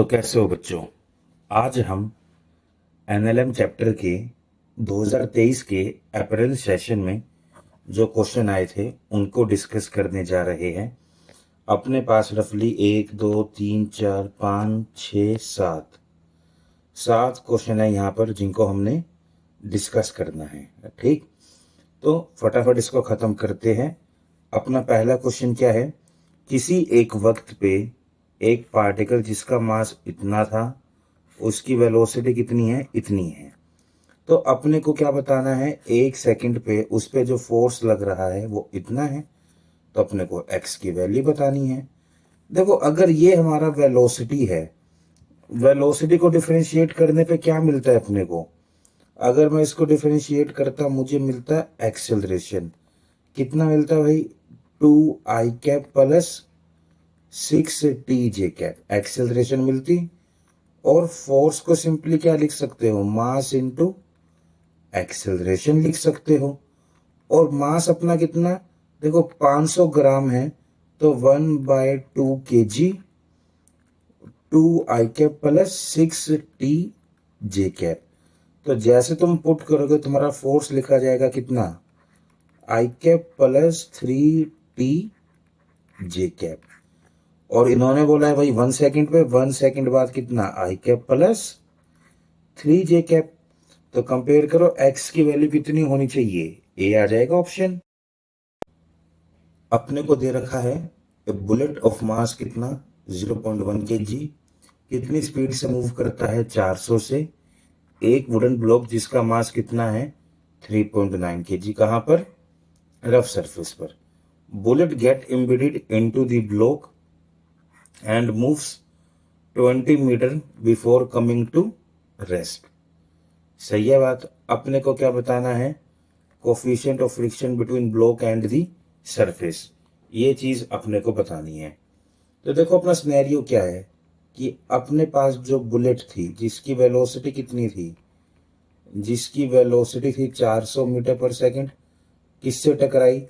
तो कैसे हो बच्चों। आज हम एनएलएम चैप्टर के 2023 के अप्रैल सेशन में जो क्वेश्चन आए थे उनको डिस्कस करने जा रहे हैं। अपने पास रफली 1 2 3 4 5 6 7 क्वेश्चन है यहाँ पर जिनको हमने डिस्कस करना है। ठीक, तो फटाफट इसको ख़त्म करते हैं। अपना पहला क्वेश्चन क्या है, किसी एक वक्त पे एक पार्टिकल जिसका मास इतना था उसकी वेलोसिटी कितनी है, इतनी है। तो अपने को क्या बताना है, 1 सेकंड पे उस पे जो फोर्स लग रहा है वो इतना है, तो अपने को x की वैल्यू बतानी है। देखो, अगर ये हमारा वेलोसिटी है, वेलोसिटी को डिफरेंशिएट करने पे क्या मिलता है अपने को, अगर मैं इसको डिफरेंशिएट करता मुझे मिलता है एक्सेलरेशन। कितना मिलता है भाई, 2i कैप प्लस 6t जे कैप एक्सेलरेशन मिलती। और फोर्स को सिंपली क्या लिख सकते हो, मास इनटू एक्सेलरेशन लिख सकते हो। और मास अपना कितना, देखो 500 ग्राम है, तो 1/2 kg 2i cap plus 6t जे कैप। तो जैसे तुम पुट करोगे तुम्हारा फोर्स लिखा जाएगा कितना, i cap plus 3t J cap. और इन्होंने बोला है भाई 1 सेकंड पे, 1 सेकंड बाद कितना, i cap plus 3 J cap. तो कंपेयर करो x की वैल्यू कितनी होनी चाहिए, ए आ जाएगा ऑप्शन। अपने को दे रखा है बुलेट ऑफ मास कितना, 0.1 kg, कितनी स्पीड से मूव करता है, 400 से। एक वुडन ब्लॉक जिसका मास कितना है, 3.9 kg, कहां पर, रफ सरफेस पर। Bullet get embedded into the block and moves 20 metre before coming to rest. सही है बात। अपने को क्या बताना है, coefficient of friction between block and the surface, ये चीज अपने को बतानी है। तो देखो अपना सिनेरियो क्या है कि अपने पास जो बुलेट थी जिसकी वेलोसिटी कितनी थी, जिसकी वेलोसिटी थी 400 मीटर पर सेकंड, किससे टकराई,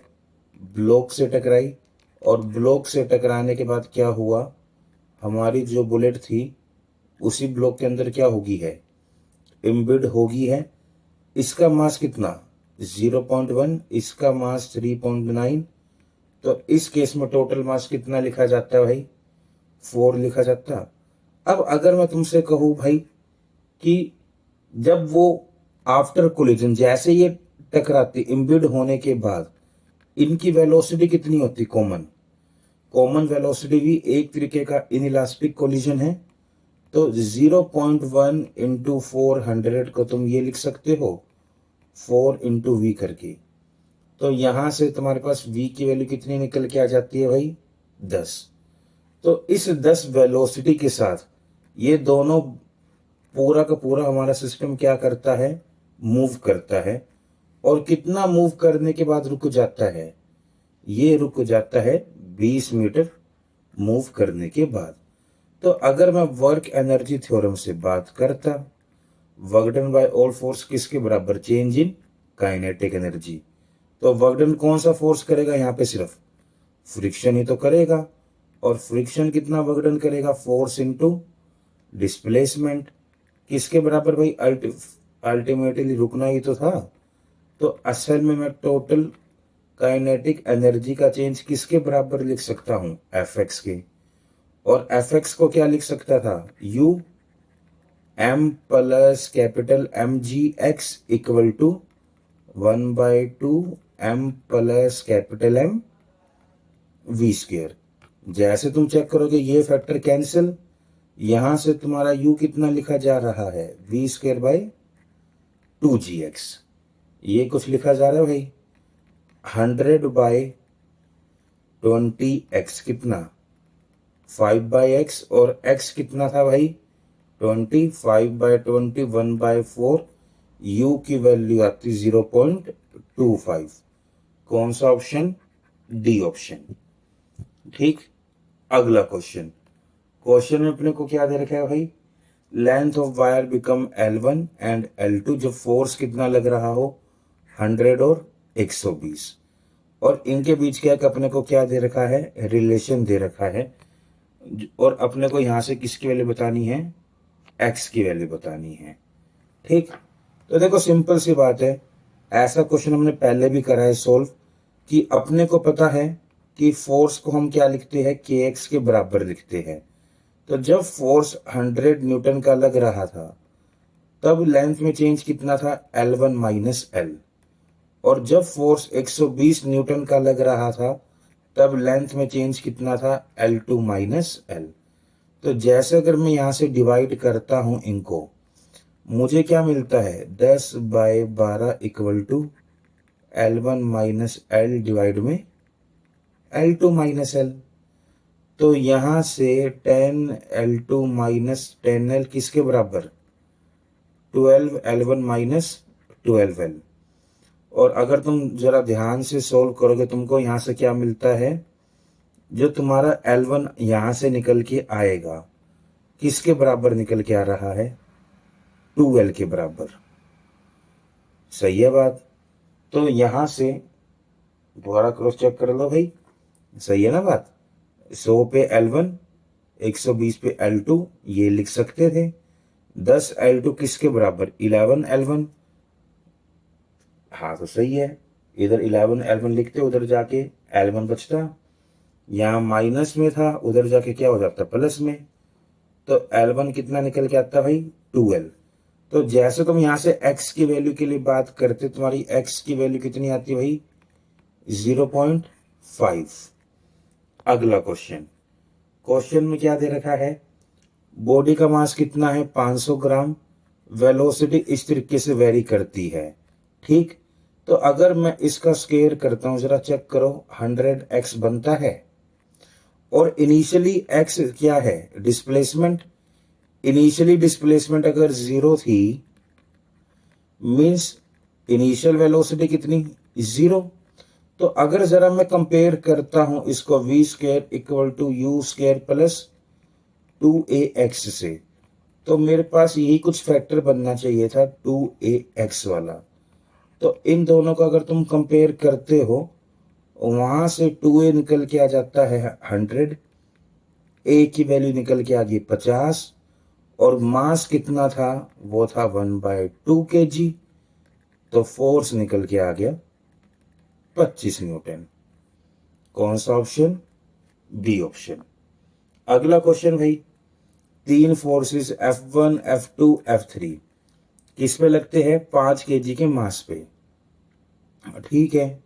ब्लॉक से टकराई। और ब्लॉक से टकराने के बाद क्या हुआ, हमारी जो बुलेट थी उसी ब्लॉक के अंदर क्या होगी है, एम्बेड होगी है। इसका मास कितना, 0.1, इसका मास 3.9। तो इस केस में टोटल मास कितना लिखा जाता है भाई, 4 लिखा जाता। अब अगर मैं तुमसे कहूं भाई कि जब वो आफ्टर कोलिजन, जैसे ये टकराती एम्बेड होने के बाद इनकी वेलोसिटी कितनी होती, कॉमन कॉमन वेलोसिटी भी एक तरीके का इनइलास्टिक कोलिजन है। तो 0.1 इंटू 400 को तुम ये लिख सकते हो 4 इंटू वी करके। तो यहां से तुम्हारे पास v की वैल्यू कितनी निकल के आ जाती है भाई, 10। तो इस 10 वेलोसिटी के साथ ये दोनों पूरा का पूरा हमारा सिस्टम क्या करता है, मूव करता है। और कितना मूव करने के बाद रुक जाता है, ये रुक जाता है 20 मीटर मूव करने के बाद। तो अगर मैं वर्क एनर्जी थ्योरम से बात करता, work done by all force किसके बराबर, चेंज इन काइनेटिक एनर्जी। तो वर्क डन कौन सा फोर्स करेगा यहाँ पे, सिर्फ फ्रिक्शन ही तो करेगा। और फ्रिक्शन कितना वर्क डन करेगा, फोर्स इनटू डिस्प्लेसमेंट, किसके बराबर भाई, अल्टीमेटली रुकना ही तो था। तो असल में मैं टोटल काइनेटिक एनर्जी का चेंज किसके बराबर लिख सकता हूं, एफ एक्स के। और एफ एक्स को क्या लिख सकता था, u m plus capital M g x equal to 1/2 m plus capital M v square. जैसे तुम चेक करोगे ये फैक्टर कैंसिल, यहां से तुम्हारा u कितना लिखा जा रहा है, वी स्क्वेयर बाई 2gx। ये कुछ लिखा जा रहा है भाई 100/20x कितना, 5/x। और x कितना था भाई 20, 5/20 1/4। u की वैल्यू आती 0.25। कौन सा ऑप्शन, डी ऑप्शन। ठीक, अगला क्वेश्चन। क्वेश्चन में अपने को क्या दे रखा है भाई, length of wire become L1 and L2 जब फोर्स कितना लग रहा हो, 100 और 120। और इनके बीच क्या अपने को क्या दे रखा है, रिलेशन दे रखा है और अपने को यहां से किसकी वैल्यू बतानी है, एक्स की वैल्यू बतानी है। ठीक, तो देखो सिंपल सी बात है, ऐसा क्वेश्चन हमने पहले भी करा है सोल्व, कि अपने को पता है कि फोर्स को हम क्या लिखते हैं, के एक्स के बराबर लिखते हैं। तो जब फोर्स 100 न्यूटन का लग रहा था तब लेंथ में चेंज कितना था, L1 माइनस एल। और जब फोर्स 120 न्यूटन का लग रहा था तब लेंथ में चेंज कितना था, L2 माइनस एल। तो जैसे अगर मैं यहां से डिवाइड करता हूं इनको, मुझे क्या मिलता है, 10/12 equal to L1 minus L divide में L2 माइनस एल। तो यहां से 10L2 माइनस 10L किसके बराबर, 12L1 माइनस 12L। और अगर तुम जरा ध्यान से सोल्व करोगे तुमको यहां से क्या मिलता है, जो तुम्हारा L1 यहां से निकल के आएगा किसके बराबर निकल के आ रहा है, 2L के बराबर। सही है बात। तो यहां से दोबारा क्रॉस चेक कर लो भाई, सही है ना बात। 100 पे L1, 120 पे L2, ये लिख सकते थे। 10L2 किसके बराबर, 11L1। हाँ तो सही है, इधर 11L1 लिखते, उधर जाके L1 बचता, यहाँ माइनस में था उधर जाके क्या हो जाता, प्लस में। तो L1 कितना निकल के आता भाई, 2L। तो जैसे तुम यहां से x की वैल्यू के लिए बात करते, तुम्हारी x की वैल्यू कितनी आती है भाई, 0.5। अगला क्वेश्चन, क्वेश्चन में क्या दे रखा है, बॉडी का मास कितना है, 500 ग्राम, वेलोसिटी इस तरीके से वेरी करती है। ठीक, तो अगर मैं इसका स्क्वायर करता हूं, जरा चेक करो, 100x बनता है। और इनिशियली x क्या है, डिस्प्लेसमेंट। इनिशियली डिस्प्लेसमेंट अगर 0 थी, मींस इनिशियल वेलोसिटी कितनी, 0। तो अगर जरा मैं कंपेयर करता हूं इसको v square equal to u square plus 2ax से, तो मेरे पास यही कुछ फैक्टर बनना चाहिए था, 2ax वाला। तो इन दोनों को अगर तुम कंपेयर करते हो, वहां से 2a निकल के आ जाता है 100, a की वैल्यू निकल के आ गई 50, और मास कितना था, वो था 1/2 kg। तो फोर्स निकल के आ गया 25 न्यूटन। कौन सा ऑप्शन, बी ऑप्शन। अगला क्वेश्चन भाई, 3 फोर्सेस F1 F2 F3 किस पे लगते हैं, 5 kg के मास पे। ठीक है,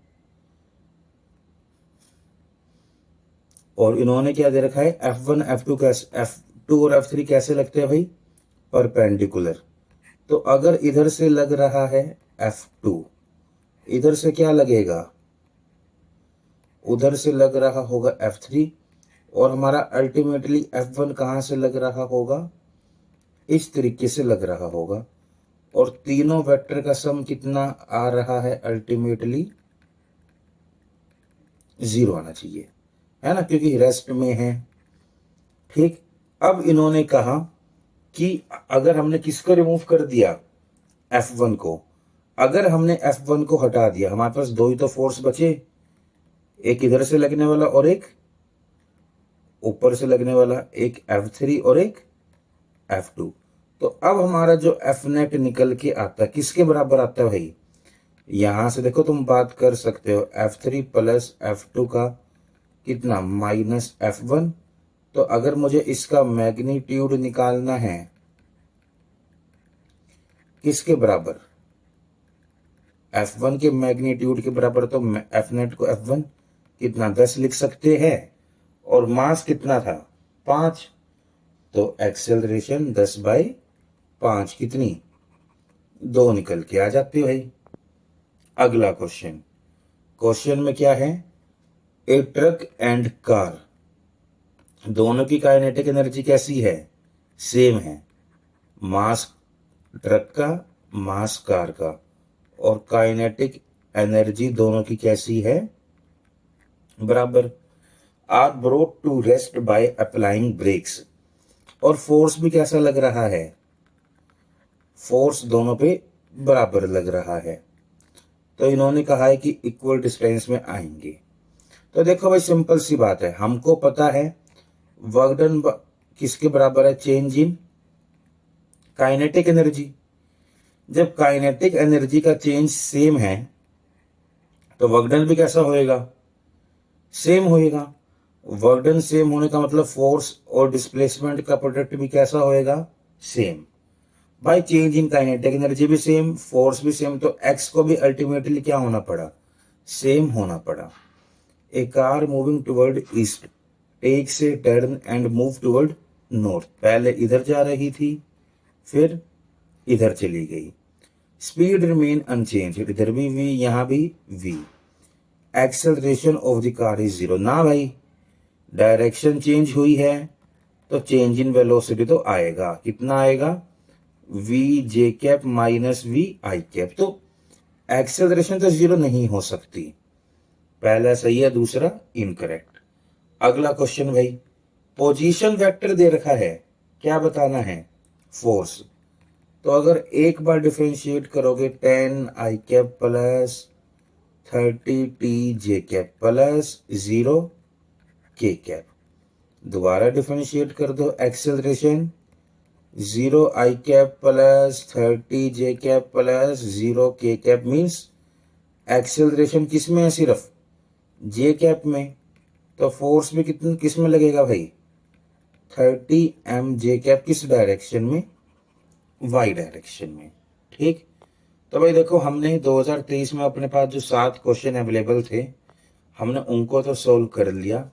और इन्होंने क्या दे रखा है, F1 F2 कैसे, F2 और F3 कैसे लगते हैं भाई, परपेंडिकुलर। तो अगर इधर से लग रहा है F2, इधर से क्या लगेगा, उधर से लग रहा होगा F3, और हमारा अल्टीमेटली F1 कहां से लग रहा होगा, इस तरीके से लग रहा होगा। और तीनों वेक्टर का सम कितना आ रहा है, अल्टीमेटली 0 आना चाहिए, है ना, क्योंकि रेस्ट में है। ठीक, अब इन्होंने कहा कि अगर हमने किसको रिमूव कर दिया, F1 को, अगर हमने F1 को हटा दिया, हमारे पास दो ही तो फोर्स बचे, एक इधर से लगने वाला और एक ऊपर से लगने वाला, एक F3 और एक F2। तो अब हमारा जो F नेट निकल के आता है किसके बराबर आता है भाई, यहां से देखो तुम बात कर सकते हो, F3 प्लस F2 का कितना, माइनस F1। तो अगर मुझे इसका मैग्नीट्यूड निकालना है किसके बराबर, F1 के मैग्नीट्यूड के बराबर, तो F नेट को F1 कितना, 10 लिख सकते हैं। और मास कितना था, 5। तो एक्सेलरेशन 10/5 कितनी, 2 निकल के आ जाती है भाई। अगला क्वेश्चन, क्वेश्चन में क्या है, ए ट्रक एंड कार, दोनों की काइनेटिक एनर्जी कैसी है, सेम है। मास ट्रक का, मास कार का, और काइनेटिक एनर्जी दोनों की कैसी है, बराबर। Are brought to rest by applying brakes, और फोर्स भी कैसा लग रहा है, फोर्स दोनों पे बराबर लग रहा है। तो इन्होंने कहा है कि इक्वल डिस्टेंस में आएंगे। तो देखो भाई सिंपल सी बात है, हमको पता है वर्क डन किसके बराबर है, चेंज इन काइनेटिक एनर्जी। जब काइनेटिक एनर्जी का चेंज सेम है तो वर्क डन भी कैसा होएगा, सेम होएगा। वर्क डन सेम होने का मतलब फोर्स और डिस्प्लेसमेंट का प्रोडक्ट भी कैसा होएगा, सेम। भाई चेंज इन काइनेटिक एनर्जी भी सेम, फोर्स भी सेम, तो एक्स को भी अल्टीमेटली क्या होना पड़ा, सेम होना पड़ा। A car moving toward east takes a turn and move toward north. पहले इधर जा रही थी, फिर इधर चली गई। स्पीड रिमेन अनचेंज, इधर भी v, यहां भी v। Acceleration of the car is 0। ना भाई, डायरेक्शन चेंज हुई है तो चेंज इन वेलोसिटी तो आएगा। कितना आएगा, v j cap minus v i cap. तो एक्सेलरेशन तो 0 नहीं हो सकती। पहला सही है, दूसरा इनकरेक्ट। अगला क्वेश्चन भाई, पोजीशन वेक्टर दे रखा है, क्या बताना है, फोर्स। तो अगर एक बार डिफरेंशिएट करोगे 10 आई कैप प्लस 30 टी जे कैप प्लस 0 के कैप। दोबारा डिफरेंशिएट कर दो, एक्सेलरेशन 0 आई कैप प्लस 30 जे कैप प्लस 0 के कैप मीन्स एक्सेलरेशन किस में है, सिर्फ जे कैप में। तो फोर्स भी कितने किस में लगेगा भाई, 30 एम जे कैप, किस डायरेक्शन में, वाई डायरेक्शन में। ठीक, तो भाई देखो हमने 2023 में अपने पास जो 7 क्वेश्चन अवेलेबल थे, हमने उनको तो सोल्व कर लिया।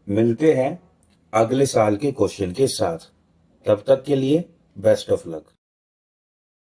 मिलते हैं अगले साल के क्वेश्चन के साथ, तब तक के लिए बेस्ट ऑफ लक।